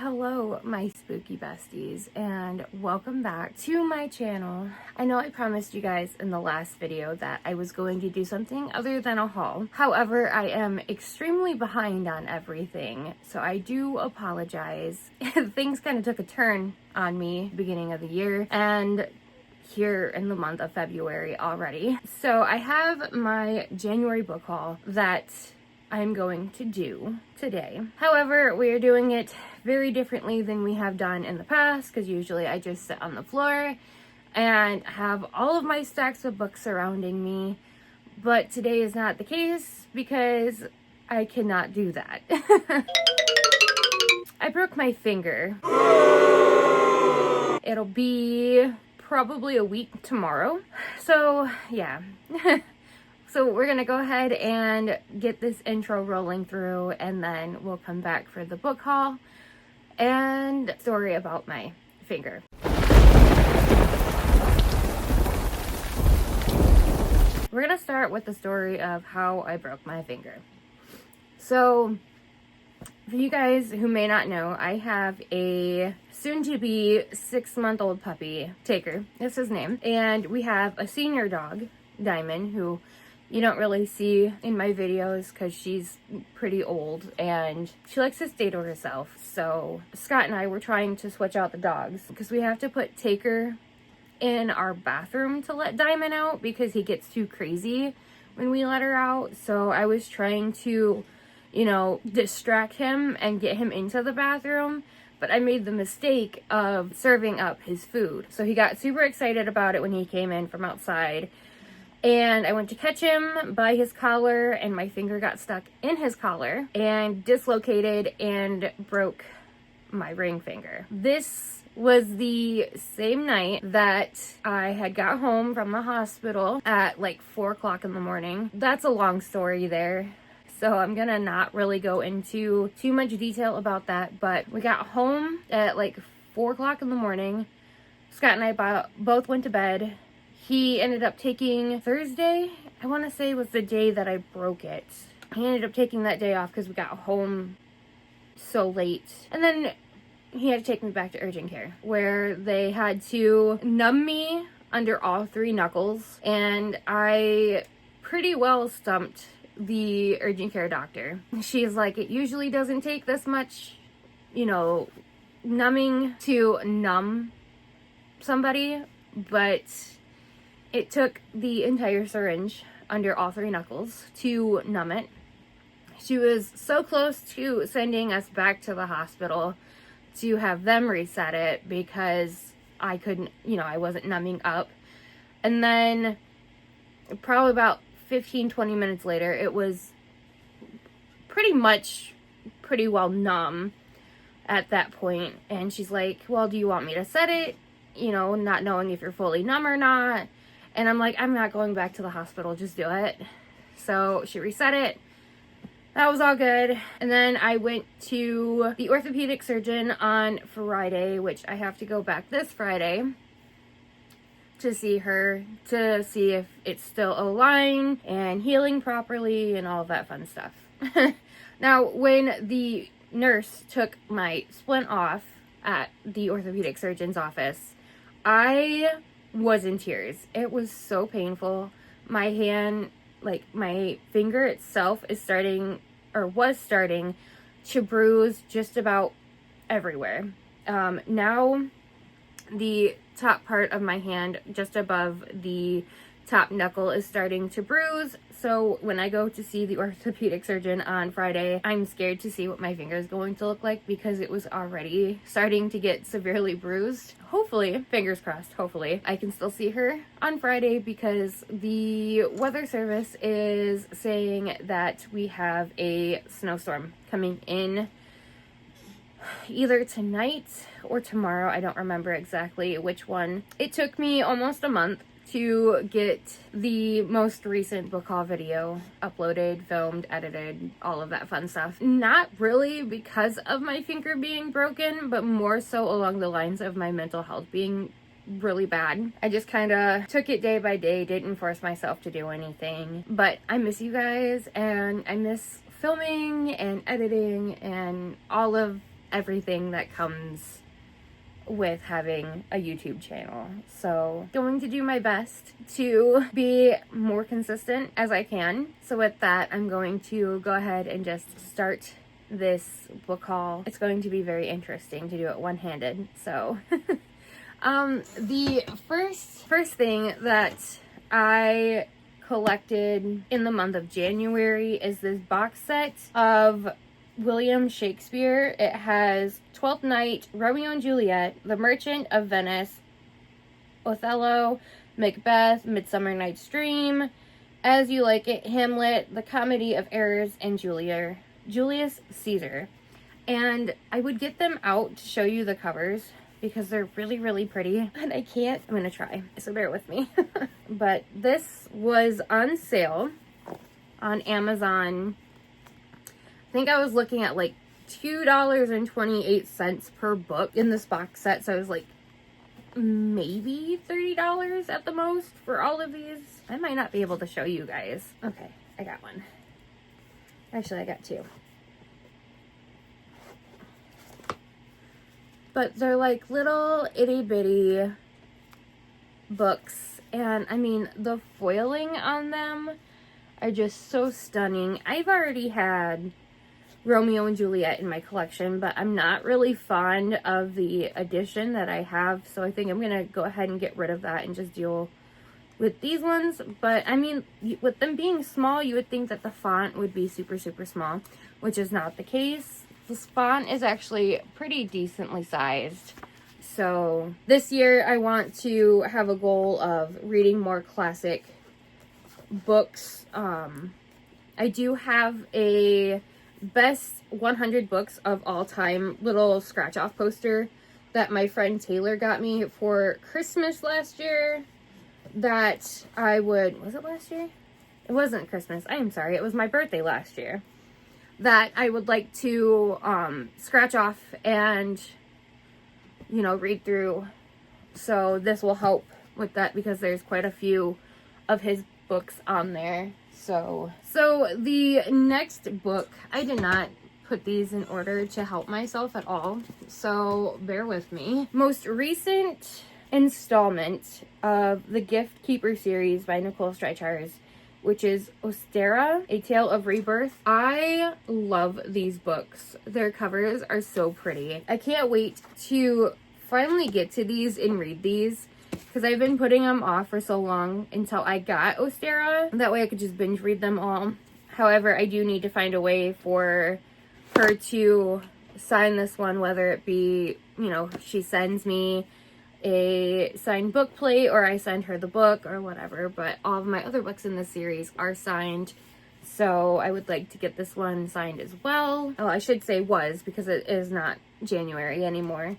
Hello, my spooky besties, and welcome back to my channel. I know I promised you guys in the last video that I was going to do something other than a haul. However, I am extremely behind on everything, so I do apologize. Things kind of took a turn on me beginning of the year, and here in the month of February already. So I have my January book haul that I'm going to do today. However, we are doing it very differently than we have done in the past, because usually I just sit on the floor and have all of my stacks of books surrounding me. But today is not the case because I cannot do that. I broke my finger. It'll be probably a week tomorrow. So yeah. So we're gonna go ahead and get this intro rolling through, and then we'll come back for the book haul and story about my finger. We're gonna start with the story of how I broke my finger. So for you guys who may not know, I have a soon-to-be 6-month-old puppy, Taker, that's his name, and we have a senior dog, Diamond, who you don't really see in my videos because she's pretty old and she likes to stay to herself. So Scott and I were trying to switch out the dogs because we have to put Taker in our bathroom to let Diamond out because he gets too crazy when we let her out. So I was trying to, distract him and get him into the bathroom, but I made the mistake of serving up his food. So he got super excited about it when he came in from outside. And I went to catch him by his collar, and my finger got stuck in his collar and dislocated and broke my ring finger. This was the same night that I had got home from the hospital at like 4 o'clock in the morning. That's a long story there, so I'm gonna not really go into too much detail about that, but we got home at like 4 o'clock in the morning. Scott and I both went to bed. He ended up taking Thursday, I want to say was the day that I broke it. He ended up taking that day off because we got home so late. And then he had to take me back to urgent care, where they had to numb me under all 3 knuckles. And I pretty well stumped the urgent care doctor. She's like, it usually doesn't take this much, numbing to numb somebody, but it took the entire syringe under all 3 knuckles to numb it. She was so close to sending us back to the hospital to have them reset it because I couldn't, I wasn't numbing up. And then probably about 15-20 minutes later, it was pretty well numb at that point. And she's like, well, do you want me to set it? Not knowing if you're fully numb or not. And I'm like, I'm not going back to the hospital, just do it. So she reset it. That was all good. And then I went to the orthopedic surgeon on Friday, which I have to go back this Friday to see her, to see if it's still aligned and healing properly and all of that fun stuff. Now, when the nurse took my splint off at the orthopedic surgeon's office, I was in tears. It was so painful. My hand, like my finger itself was starting to bruise just about everywhere. Now the top part of my hand just above the top knuckle is starting to bruise. So when I go to see the orthopedic surgeon on Friday, I'm scared to see what my finger is going to look like because it was already starting to get severely bruised. Hopefully, fingers crossed, hopefully, I can still see her on Friday because the weather service is saying that we have a snowstorm coming in either tonight or tomorrow. I don't remember exactly which one. It took me almost a month to get the most recent book haul video uploaded, filmed, edited, all of that fun stuff. Not really because of my finger being broken, but more so along the lines of my mental health being really bad. I just kind of took it day by day, didn't force myself to do anything. But I miss you guys, and I miss filming and editing and all of everything that comes with having a YouTube channel. So going to do my best to be more consistent as I can. So with that, I'm going to go ahead and just start this book haul. It's going to be very interesting to do it one-handed. So the first thing that I collected in the month of January is this box set of William Shakespeare. It has Twelfth Night, Romeo and Juliet, The Merchant of Venice, Othello, Macbeth, Midsummer Night's Dream, As You Like It, Hamlet, The Comedy of Errors, and Julius Caesar. And I would get them out to show you the covers because they're really, really pretty, and I can't. I'm gonna try, so bear with me. But this was on sale on Amazon. I think I was looking at like $2.28 per book in this box set, so I was like maybe $30 at the most for all of these. I might not be able to show you guys. Okay, I got one. Actually, I got two. But they're like little itty bitty books, and I mean the foiling on them are just so stunning. I've already had Romeo and Juliet in my collection, but I'm not really fond of the edition that I have, so I think I'm gonna go ahead and get rid of that and just deal with these ones. But I mean, with them being small, you would think that the font would be super, super small, which is not the case. This font is actually pretty decently sized. So this year I want to have a goal of reading more classic books. I do have a best 100 books of all time little scratch off poster that my friend Taylor got me for Christmas last year. That I would, was it last year? It wasn't Christmas. I am sorry. It was my birthday last year. That I would like to scratch off and, you know, read through. So this will help with that because there's quite a few of his books on there. So the next book, I did not put these in order to help myself at all, so bear with me. Most recent installment of the Gift Keeper series by Nicole Streichars, which is 𝙁 A Tale of Rebirth. I love these books. Their covers are so pretty. I can't wait to finally get to these and read these, because I've been putting them off for so long until I got 𝙁. That way I could just binge read them all. However, I do need to find a way for her to sign this one, whether it be, you know, she sends me a signed book plate or I send her the book or whatever. But all of my other books in this series are signed, so I would like to get this one signed as well. Oh, I should say was, because it is not January anymore.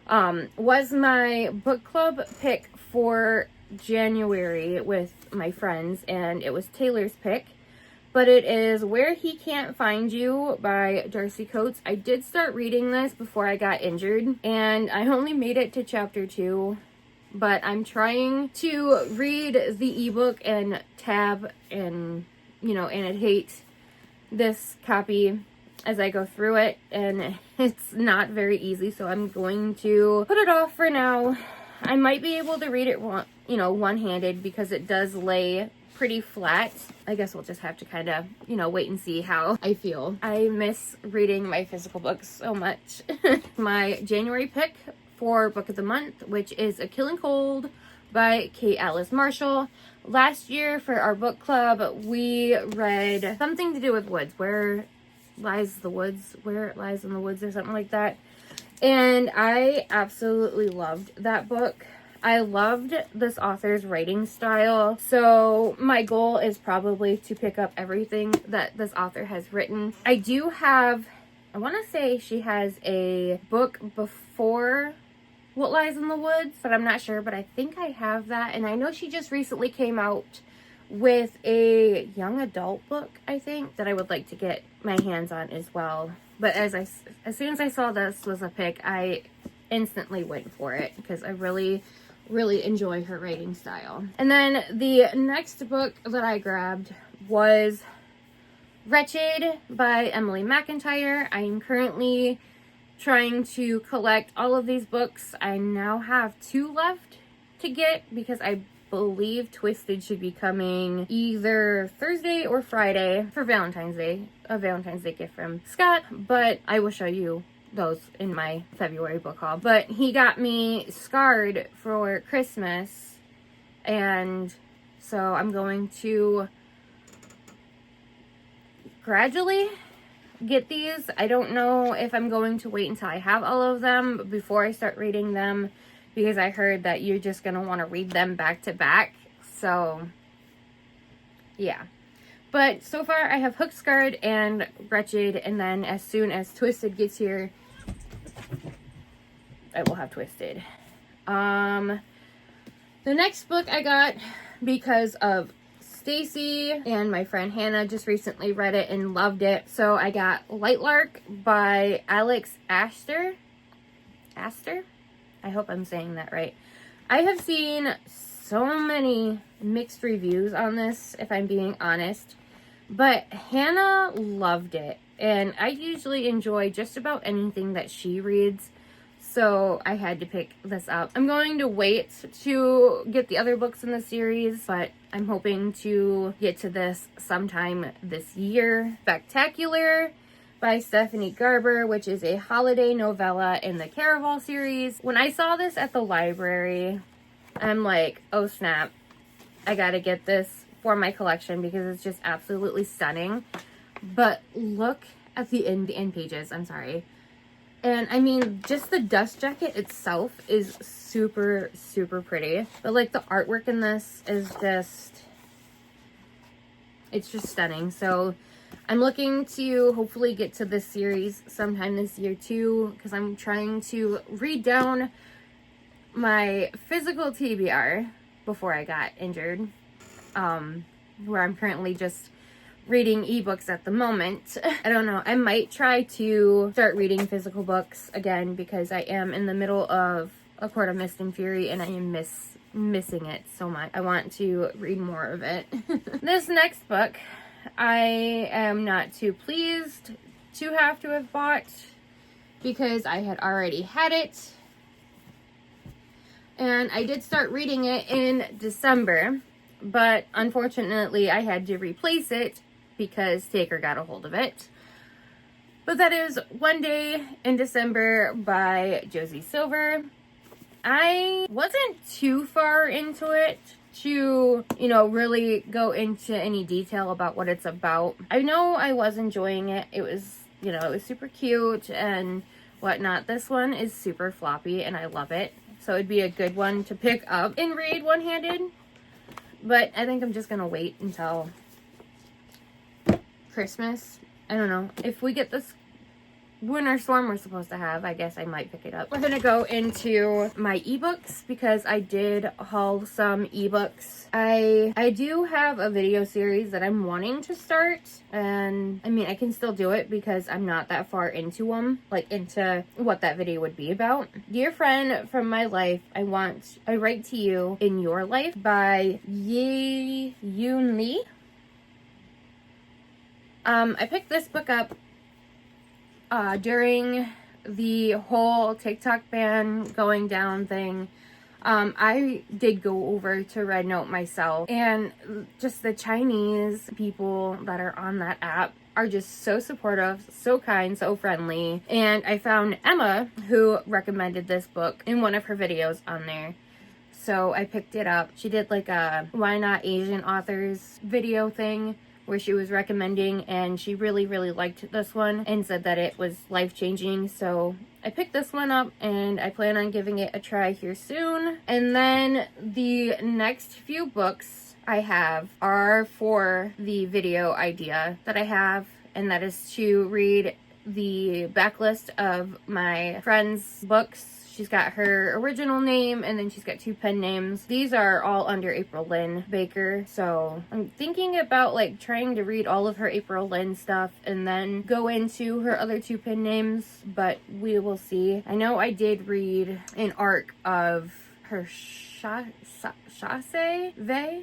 Was my book club pick for January with my friends, and it was Taylor's pick. But it is Where He Can't Find You by Darcy Coates. I did start reading this before I got injured, and I only made it to chapter 2. But I'm trying to read the ebook and tab and, you know, annotate this copy as I go through it, and it's not very easy, so I'm going to put it off for now. I might be able to read it, you know, one-handed, because it does lay pretty flat. I guess we'll just have to kind of, you know, wait and see how I feel. I miss reading my physical books so much. My January pick for book of the month, which is A Killing Cold by Kate Alice Marshall. Last year for our book club, we read Something to Do with Woods. Where Lies the Woods? Where It Lies in the Woods, or something like that. And I absolutely loved that book. I loved this author's writing style, so my goal is probably to pick up everything that this author has written. I do have, I want to say she has a book before What Lies in the Woods, but I'm not sure, but I think I have that. And I know she just recently came out with a young adult book, I think, that I would like to get my hands on as well. But as soon as I saw this was a pick, I instantly went for it, because I really enjoy her writing style. And then the next book that I grabbed was Wretched by Emily McIntyre. I am currently trying to collect all of these books. I now have 2 left to get because I believe Twisted should be coming either Thursday or Friday for Valentine's Day. A Valentine's Day gift from Scott, but I will show you those in my February book haul. But he got me Scarred for Christmas, and so I'm going to gradually get these. I don't know if I'm going to wait until I have all of them before I start reading them, because I heard that you're just going to want to read them back to back. So, yeah. But so far, I have Hooked, Scarred, and Wretched, and then as soon as Twisted gets here, I will have Twisted. The next book I got because of Stacy, and my friend Hannah just recently read it and loved it. So I got Lightlark by Alex Aster. I hope I'm saying that right. I have seen so many mixed reviews on this, if I'm being honest, but Hannah loved it, and I usually enjoy just about anything that she reads, so I had to pick this up. I'm going to wait to get the other books in the series, but I'm hoping to get to this sometime this year. Spectacular by Stephanie Garber, which is a holiday novella in the Caraval series. When I saw this at the library, I'm like, oh snap, I gotta get this for my collection because it's just absolutely stunning. But look at the end pages, I'm sorry. And I mean, just the dust jacket itself is super, super pretty. But like the artwork in this is just, it's just stunning. So I'm looking to hopefully get to this series sometime this year too, because I'm trying to read down my physical TBR before I got injured, where I'm currently just reading ebooks at the moment. I don't know, I might try to start reading physical books again because I am in the middle of A Court of Mist and Fury and I am missing it so much. I want to read more of it. This next book I am not too pleased to have bought because I had already had it, and I did start reading it in December, but unfortunately I had to replace it because Taker got a hold of it. But that is One Day in December by Josie Silver. I wasn't too far into it to, you know, really go into any detail about what it's about. I know I was enjoying it. It was, you know, it was super cute and whatnot. This one is super floppy and I love it. So it'd be a good one to pick up and read one-handed. But I think I'm just going to wait until Christmas. I don't know. If we get this winter storm we're supposed to have, I guess I might pick it up. We're gonna go into my ebooks because I did haul some ebooks. I do have a video series that I'm wanting to start, and I mean I can still do it because I'm not that far into them, like into what that video would be about. Dear Friend from My Life, I Write to You in Your Life by Ye-Yoon Lee. I picked this book up during the whole TikTok ban going down thing. I did go over to Red Note myself, and just the Chinese people that are on that app are just so supportive, so kind, so friendly. And I found Emma, who recommended this book in one of her videos on there. So I picked it up. She did like a Why Not Asian Authors video thing where she was recommending, and she really liked this one and said that it was life-changing. So I picked this one up and I plan on giving it a try here soon. And then the next few books I have are for the video idea that I have, and that is to read the backlist of my friend's books. She's got her original name, and then she's got 2 pen names. These are all under April Lynn Baker, so I'm thinking about like trying to read all of her April Lynn stuff and then go into her other 2 pen names, but we will see. I know I did read an arc of her 𝙭𝚢.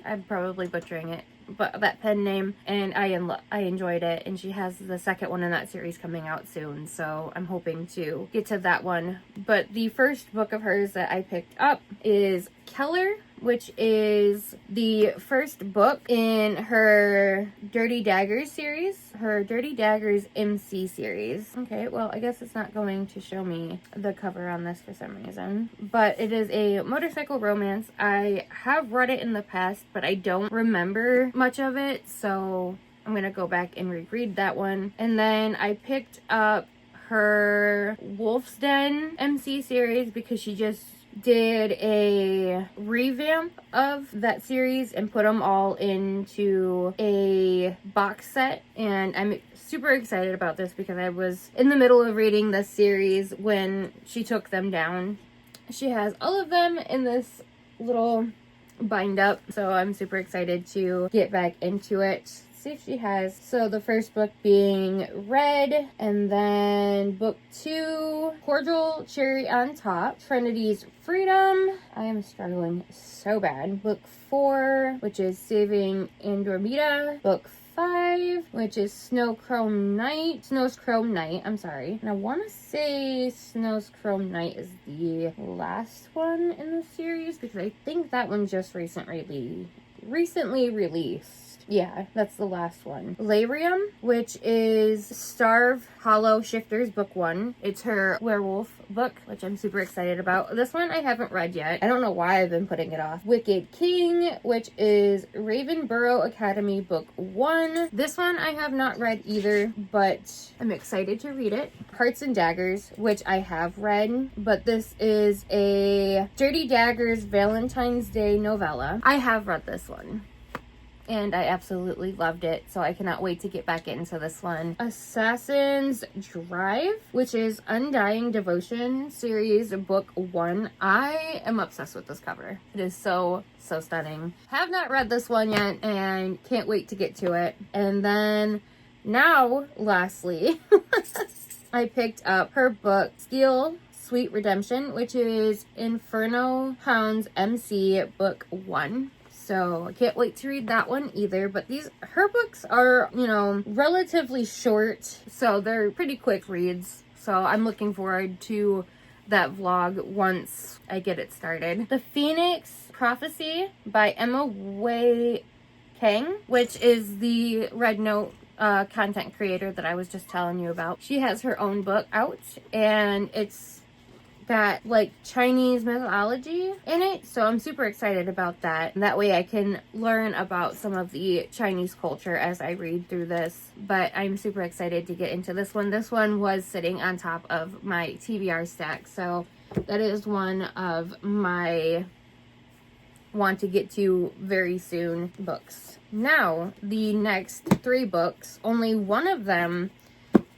I'm probably butchering it, but that pen name, and I enjoyed it. And she has the second one in that series coming out soon, so I'm hoping to get to that one. But the first book of hers that I picked up is Keller, which is the first book in her Dirty Daggers series, her Dirty Daggers MC series. Okay, well, I guess it's not going to show me the cover on this for some reason, but it is a motorcycle romance. I have read it in the past, but I don't remember much of it, so I'm gonna go back and reread that one. And then I picked up her Wolf's Den MC series because she just did a revamp of that series and put them all into a box set, and I'm super excited about this because I was in the middle of reading this series when she took them down. She has all of them in this little bind up, so I'm super excited to get back into it. See if she has, so the first book being Red, and then book 2, Cordial Cherry on Top, Trinity's Freedom. I am struggling so bad. Book 4, which is Saving Andromeda. Book 5, which is Snow's Chrome Knight, I'm sorry. And I want to say Snow's Chrome Knight is the last one in the series because I think that one just recently released. Yeah, that's the last one. Lyrium, which is Starve Hollow Shifters book 1. It's her werewolf book, which I'm super excited about. This one I haven't read yet. I don't know why I've been putting it off. Wicked King, which is Ravenborough Academy book 1. This one I have not read either, but I'm excited to read it. Hearts and Daggers, which I have read, but this is a Dirty Daggers Valentine's Day novella. I have read this one, and I absolutely loved it, so I cannot wait to get back into this one. Assassin's Drive, which is Undying Devotion series book 1. I am obsessed with this cover. It is so stunning. Have not read this one yet and can't wait to get to it. And then now, lastly, I picked up her book Steel Sweet Redemption, which is Inferno Hounds MC book 1. So I can't wait to read that one either. But her books are, relatively short, so they're pretty quick reads. So I'm looking forward to that vlog once I get it started. The Phoenix Prophecy by 𝚤𝚣 Kang, which is the Red Note content creator that I was just telling you about. She has her own book out, and it's got like Chinese mythology in it, so I'm super excited about that. That way I can learn about some of the Chinese culture as I read through this. But I'm super excited to get into this one. This one was sitting on top of my TBR stack, so that is one of my want to get to very soon books. Now, the next 3 books, only one of them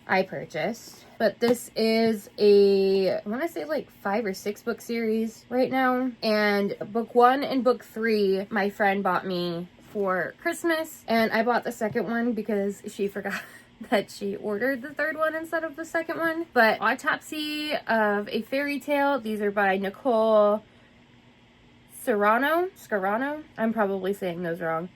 I purchased, but this is I want to say like 5 or 6 book series right now. And book 1 and book 3, my friend bought me for Christmas, and I bought the second one because she forgot that she ordered the third one instead of the second one. But Autopsy of a Fairy Tale, these are by Nicole Scarano. I'm probably saying those wrong,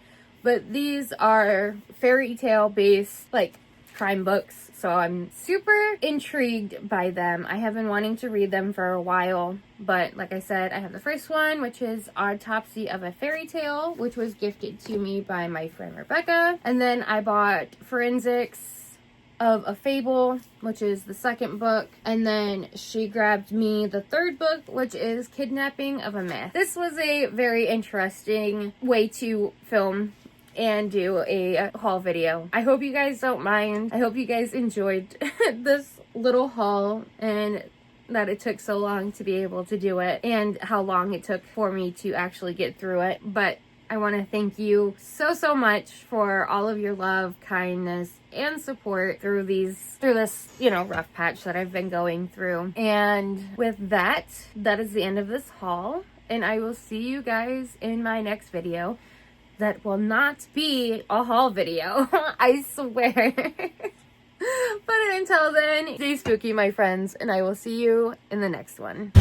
but these are fairy tale based like crime books, so I'm super intrigued by them. I have been wanting to read them for a while, but like I said, I have the first one, which is Autopsy of a Fairy Tale, which was gifted to me by my friend Rebecca. And then I bought Forensics of a Fable, which is the second book, and then she grabbed me the third book, which is Kidnapping of a Myth. This was a very interesting way to film and do a haul video. I hope you guys don't mind. I hope you guys enjoyed this little haul, and that it took so long to be able to do it, and how long it took for me to actually get through it. But I want to thank you so much for all of your love, kindness, and support through this, rough patch that I've been going through. And with that is the end of this haul, and I will see you guys in my next video. That will not be a haul video, I swear. But until then, stay spooky, my friends, and I will see you in the next one.